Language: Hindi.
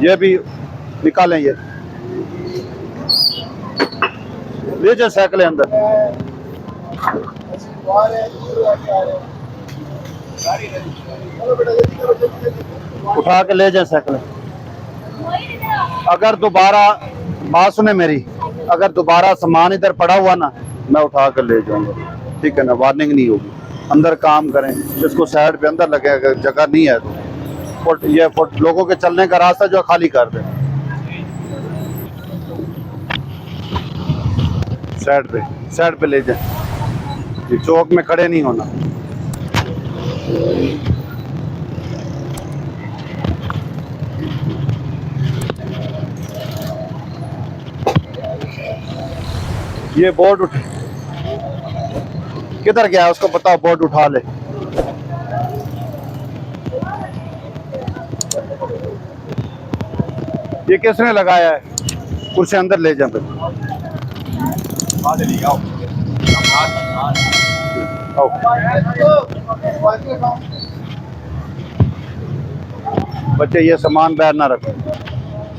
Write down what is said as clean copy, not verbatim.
ये भी निकालें, ये ले जाए साइकिल अंदर। उठा के ले जाए साइकिल। अगर दोबारा, बात सुने मेरी, अगर दोबारा सामान इधर पड़ा हुआ ना, मैं उठा कर ले जाऊंगा, ठीक है ना? वार्निंग नहीं होगी। अंदर काम करें, जिसको साइड पे अंदर लगे, अगर जगह नहीं है तो ये लोगों के चलने का रास्ता जो खाली कर दें। साइड पे ले जाए, चौक में खड़े नहीं होना। ये बोर्ड उठ, किधर गया उसको बताओ, बोर्ड उठा ले। ये किसने लगाया है? कुर्सी अंदर ले जा। बच्चे ये सामान बाहर ना रखो।